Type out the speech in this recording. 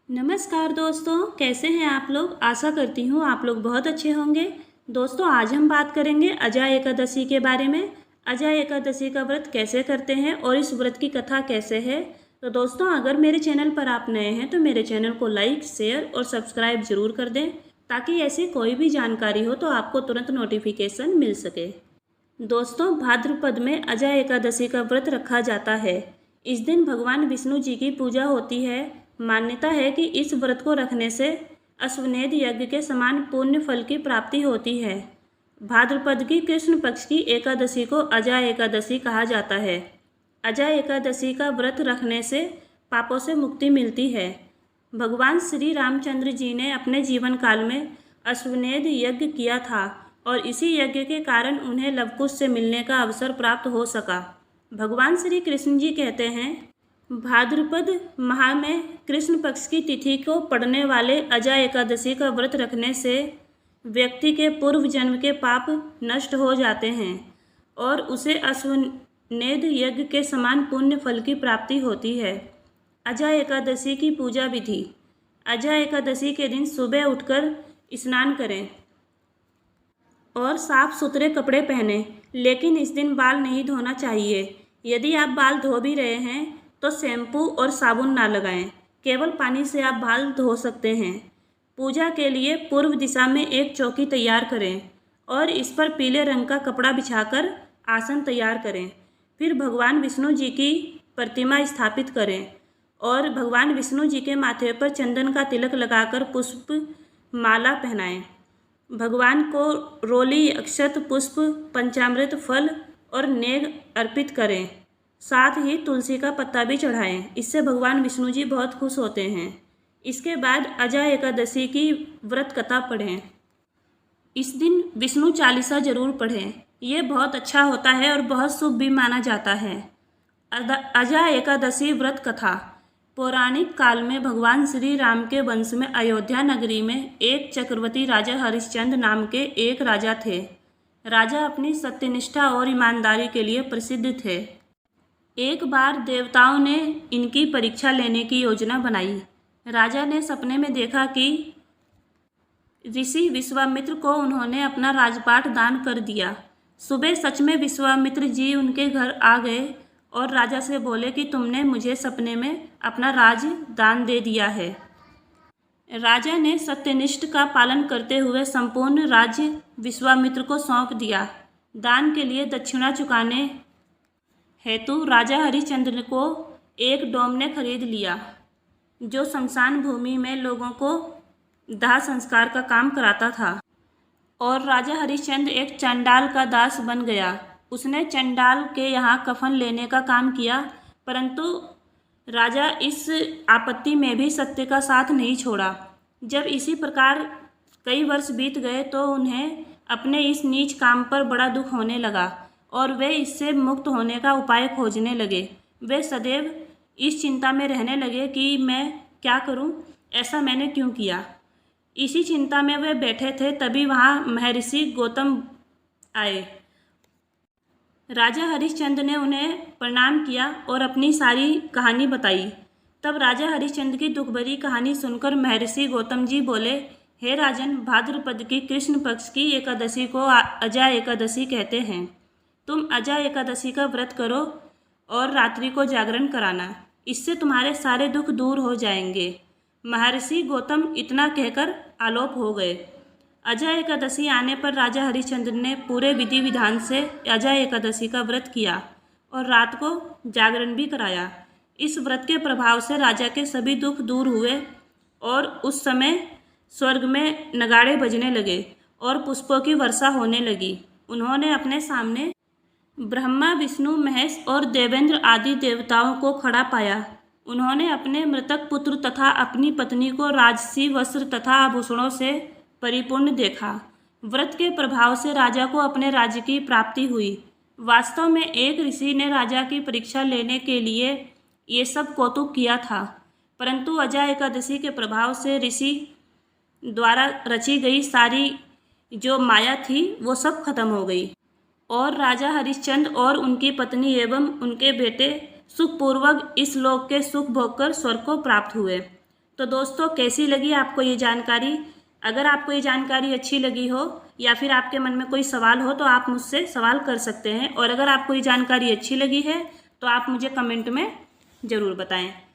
नमस्कार दोस्तों, कैसे हैं आप लोग। आशा करती हूँ आप लोग बहुत अच्छे होंगे। दोस्तों, आज हम बात करेंगे अजय एकादशी के बारे में। अजय एकादशी का व्रत कैसे करते हैं और इस व्रत की कथा कैसे है। तो दोस्तों, अगर मेरे चैनल पर आप नए हैं तो मेरे चैनल को लाइक, शेयर और सब्सक्राइब जरूर कर दें, ताकि ऐसी कोई भी जानकारी हो तो आपको तुरंत नोटिफिकेशन मिल सके। दोस्तों, भाद्रपद में अजय एकादशी का व्रत रखा जाता है। इस दिन भगवान विष्णु जी की पूजा होती है। मान्यता है कि इस व्रत को रखने से अश्वमेध यज्ञ के समान पुण्य फल की प्राप्ति होती है। भाद्रपद की कृष्ण पक्ष की एकादशी को अजय एकादशी कहा जाता है। अजय एकादशी का व्रत रखने से पापों से मुक्ति मिलती है। भगवान श्री रामचंद्र जी ने अपने जीवन काल में अश्वमेध यज्ञ किया था और इसी यज्ञ के कारण उन्हें लवकुश से मिलने का अवसर प्राप्त हो सका। भगवान श्री कृष्ण जी कहते हैं, भाद्रपद माह में कृष्ण पक्ष की तिथि को पड़ने वाले अजय एकादशी का व्रत रखने से व्यक्ति के पूर्व जन्म के पाप नष्ट हो जाते हैं और उसे अश्वमेध यज्ञ के समान पुण्य फल की प्राप्ति होती है। अजय एकादशी की पूजा विधि। अजय एकादशी के दिन सुबह उठकर स्नान करें और साफ सुथरे कपड़े पहनें, लेकिन इस दिन बाल नहीं धोना चाहिए। यदि आप बाल धो भी रहे हैं तो शैम्पू और साबुन ना लगाएं, केवल पानी से आप बाल धो सकते हैं। पूजा के लिए पूर्व दिशा में एक चौकी तैयार करें और इस पर पीले रंग का कपड़ा बिछाकर आसन तैयार करें। फिर भगवान विष्णु जी की प्रतिमा स्थापित करें और भगवान विष्णु जी के माथे पर चंदन का तिलक लगाकर पुष्प माला पहनाएं। भगवान को रोली, अक्षत, पुष्प, पंचामृत, फल और नेग अर्पित करें। साथ ही तुलसी का पत्ता भी चढ़ाएं। इससे भगवान विष्णु जी बहुत खुश होते हैं। इसके बाद अजय एकादशी की व्रत कथा पढ़ें। इस दिन विष्णु चालीसा जरूर पढ़ें। ये बहुत अच्छा होता है और बहुत शुभ भी माना जाता है। अजय एकादशी व्रत कथा। पौराणिक काल में भगवान श्री राम के वंश में अयोध्या नगरी में एक चक्रवर्ती राजा हरिश्चंद्र नाम के एक राजा थे। राजा अपनी सत्यनिष्ठा और ईमानदारी के लिए प्रसिद्ध थे। एक बार देवताओं ने इनकी परीक्षा लेने की योजना बनाई। राजा ने सपने में देखा कि ऋषि विश्वामित्र को उन्होंने अपना राजपाट दान कर दिया। सुबह सच में विश्वामित्र जी उनके घर आ गए और राजा से बोले कि तुमने मुझे सपने में अपना राज दान दे दिया है। राजा ने सत्यनिष्ठ का पालन करते हुए संपूर्ण राज्य विश्वामित्र को सौंप दिया। दान के लिए दक्षिणा चुकाने हेतु राजा हरिश्चंद्र को एक डोमने खरीद लिया, जो शमशान भूमि में लोगों को दाह संस्कार का काम कराता था। और राजा हरिश्चंद्र एक चंडाल का दास बन गया। उसने चंडाल के यहाँ कफन लेने का काम किया, परंतु राजा इस आपत्ति में भी सत्य का साथ नहीं छोड़ा। जब इसी प्रकार कई वर्ष बीत गए तो उन्हें अपने इस नीच काम पर बड़ा दुख होने लगा और वे इससे मुक्त होने का उपाय खोजने लगे। वे सदैव इस चिंता में रहने लगे कि मैं क्या करूं, ऐसा मैंने क्यों किया। इसी चिंता में वे बैठे थे, तभी वहाँ महर्षि गौतम आए। राजा हरिश्चंद्र ने उन्हें प्रणाम किया और अपनी सारी कहानी बताई। तब राजा हरिश्चंद्र की दुख भरी कहानी सुनकर महर्षि गौतम जी बोले, हे राजन, भाद्रपद की कृष्ण पक्ष की एकादशी को अजय एकादशी कहते हैं। तुम अजय एकादशी का व्रत करो और रात्रि को जागरण कराना, इससे तुम्हारे सारे दुख दूर हो जाएंगे। महर्षि गौतम इतना कहकर आलोप हो गए। अजय एकादशी आने पर राजा हरिश्चंद्र ने पूरे विधि विधान से अजय एकादशी का व्रत किया और रात को जागरण भी कराया। इस व्रत के प्रभाव से राजा के सभी दुख दूर हुए और उस समय स्वर्ग में नगाड़े बजने लगे और पुष्पों की वर्षा होने लगी। उन्होंने अपने सामने ब्रह्मा, विष्णु, महेश और देवेंद्र आदि देवताओं को खड़ा पाया। उन्होंने अपने मृतक पुत्र तथा अपनी पत्नी को राजसी वस्त्र तथा आभूषणों से परिपूर्ण देखा। व्रत के प्रभाव से राजा को अपने राज्य की प्राप्ति हुई। वास्तव में एक ऋषि ने राजा की परीक्षा लेने के लिए ये सब कौतुक किया था, परंतु अजय एकादशी के प्रभाव से ऋषि द्वारा रची गई सारी जो माया थी वो सब खत्म हो गई और राजा हरिश्चंद्र और उनकी पत्नी एवं उनके बेटे सुखपूर्वक इस लोक के सुख भोगकर स्वर्ग को प्राप्त हुए। तो दोस्तों कैसी लगी आपको ये जानकारी? अगर आपको ये जानकारी अच्छी लगी हो या फिर आपके मन में कोई सवाल हो तो आप मुझसे सवाल कर सकते हैं। और अगर आपको ये जानकारी अच्छी लगी है तो आप मुझे कमेंट में ज़रूर बताएं।